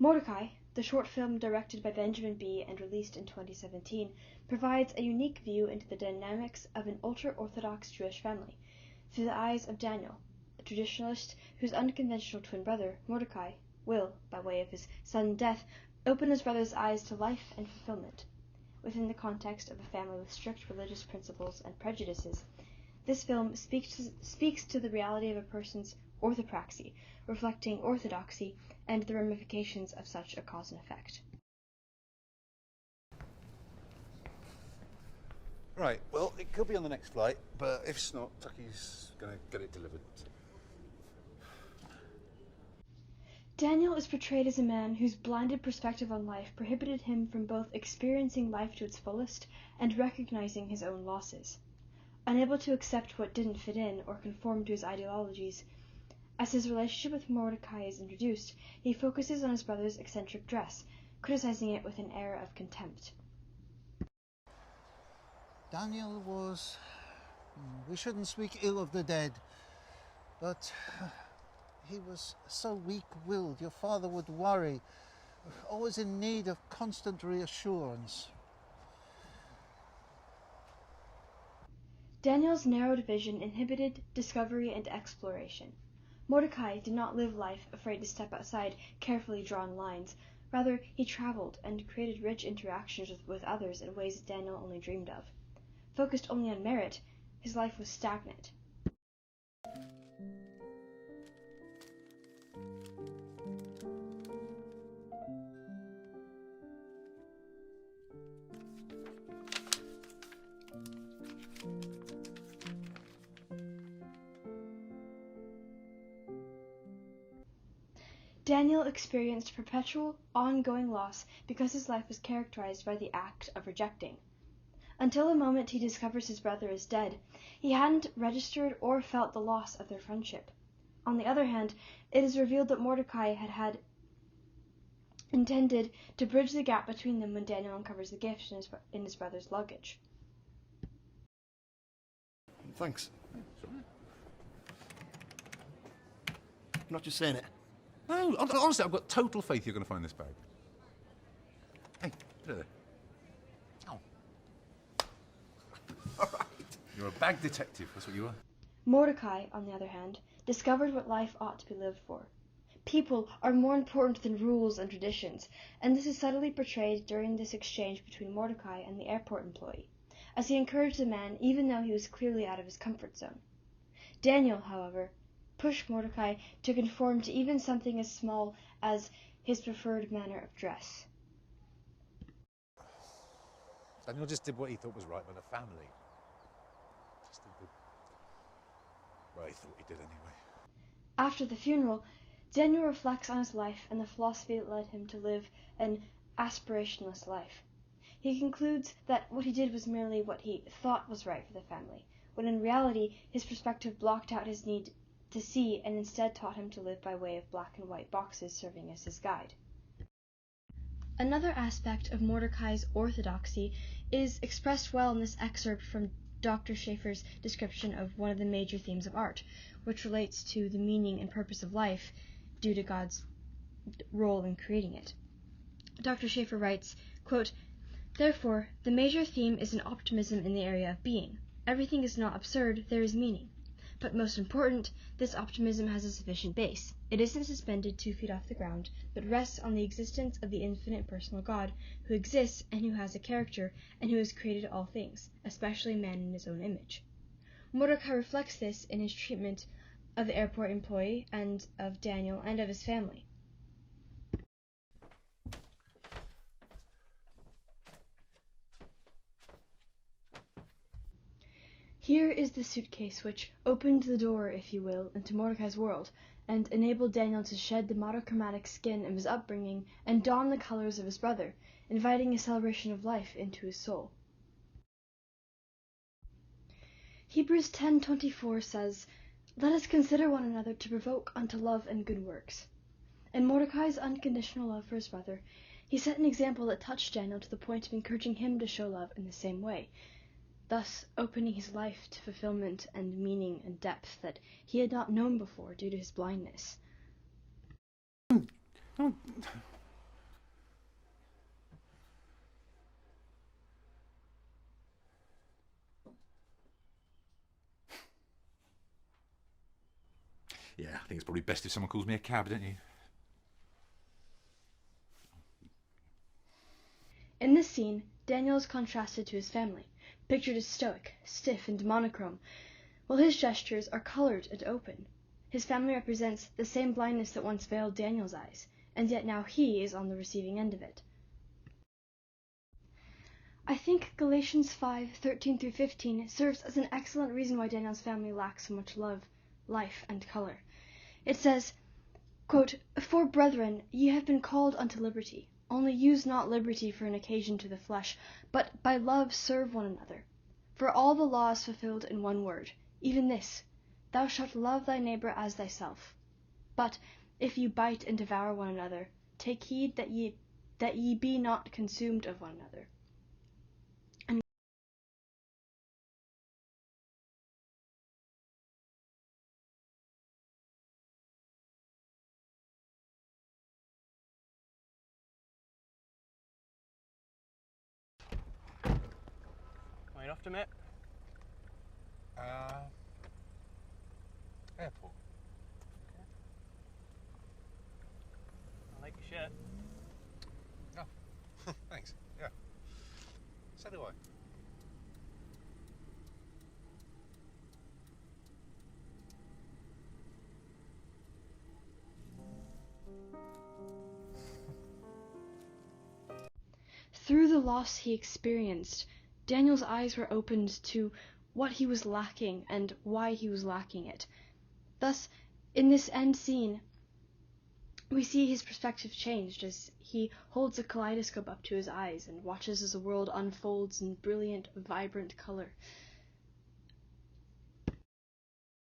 Mordecai, the short film directed by Benjamin B. and released in 2017, provides a unique view into the dynamics of an ultra-Orthodox Jewish family through the eyes of Daniel, a traditionalist whose unconventional twin brother, Mordecai, will, by way of his sudden death, open his brother's eyes to life and fulfillment. Within the context of a family with strict religious principles and prejudices, this film speaks to the reality of a person's orthopraxy, reflecting orthodoxy and the ramifications of such a cause and effect. Right, well, it could be on the next flight, but if it's not, Tucky's going to get it delivered. Daniel is portrayed as a man whose blinded perspective on life prohibited him from both experiencing life to its fullest and recognizing his own losses. Unable to accept what didn't fit in or conform to his ideologies, as his relationship with Mordecai is introduced, he focuses on his brother's eccentric dress, criticizing it with an air of contempt. Daniel was... we shouldn't speak ill of the dead, but he was so weak-willed. Your father would worry, always in need of constant reassurance. Daniel's narrowed vision inhibited discovery and exploration. Mordecai did not live life afraid to step outside carefully drawn lines. Rather, he traveled and created rich interactions with others in ways that Daniel only dreamed of. Focused only on merit, his life was stagnant. Daniel experienced perpetual, ongoing loss because his life was characterized by the act of rejecting. Until the moment he discovers his brother is dead, he hadn't registered or felt the loss of their friendship. On the other hand, it is revealed that Mordecai had intended to bridge the gap between them when Daniel uncovers the gift in his brother's luggage. Thanks. I'm not just saying it. No, honestly, I've got total faith you're going to find this bag. Hey, put it there. Oh. All right. You're a bag detective, that's what you are. Mordecai, on the other hand, discovered what life ought to be lived for. People are more important than rules and traditions, and this is subtly portrayed during this exchange between Mordecai and the airport employee, as he encouraged the man even though he was clearly out of his comfort zone. Daniel, however, pushed Mordecai to conform to even something as small as his preferred manner of dress. Daniel just did what he thought was right by the family. Just did well, he thought he did anyway. After the funeral, Daniel reflects on his life and the philosophy that led him to live an aspirationless life. He concludes that what he did was merely what he thought was right for the family, when in reality his perspective blocked out his need to see and instead taught him to live by way of black and white boxes serving as his guide. Another aspect of Mordecai's orthodoxy is expressed well in this excerpt from Dr. Schaeffer's description of one of the major themes of art, which relates to the meaning and purpose of life due to God's role in creating it. Dr. Schaeffer writes, quote, "Therefore, the major theme is an optimism in the area of being. Everything is not absurd, there is meaning. But most important, this optimism has a sufficient base. It isn't suspended 2 feet off the ground, but rests on the existence of the infinite personal God, who exists and who has a character, and who has created all things, especially man in his own image." Mordecai reflects this in his treatment of the airport employee and of Daniel and of his family. Here is the suitcase which opened the door, if you will, into Mordecai's world, and enabled Daniel to shed the monochromatic skin of his upbringing and don the colors of his brother, inviting a celebration of life into his soul. Hebrews 10:24 says, "Let us consider one another to provoke unto love and good works." In Mordecai's unconditional love for his brother, he set an example that touched Daniel to the point of encouraging him to show love in the same way, thus opening his life to fulfillment and meaning and depth that he had not known before due to his blindness. Yeah, I think it's probably best if someone calls me a cab, don't you? In this scene, Daniel is contrasted to his family, pictured as stoic, stiff, and monochrome, while his gestures are colored and open. His family represents the same blindness that once veiled Daniel's eyes, and yet now he is on the receiving end of it. I think Galatians 5:13-15 serves as an excellent reason why Daniel's family lacks so much love, life, and color. It says, quote, "For brethren, ye have been called unto liberty. Only use not liberty for an occasion to the flesh, but by love serve one another. For all the law is fulfilled in one word, even this, thou shalt love thy neighbor as thyself. But if ye bite and devour one another, take heed that ye be not consumed of one another." Are you off to, mate? Airport. I like your shirt. Oh, thanks. Yeah. So do I. Through the loss he experienced, Daniel's eyes were opened to what he was lacking and why he was lacking it. Thus, in this end scene, we see his perspective changed as he holds a kaleidoscope up to his eyes and watches as the world unfolds in brilliant, vibrant color.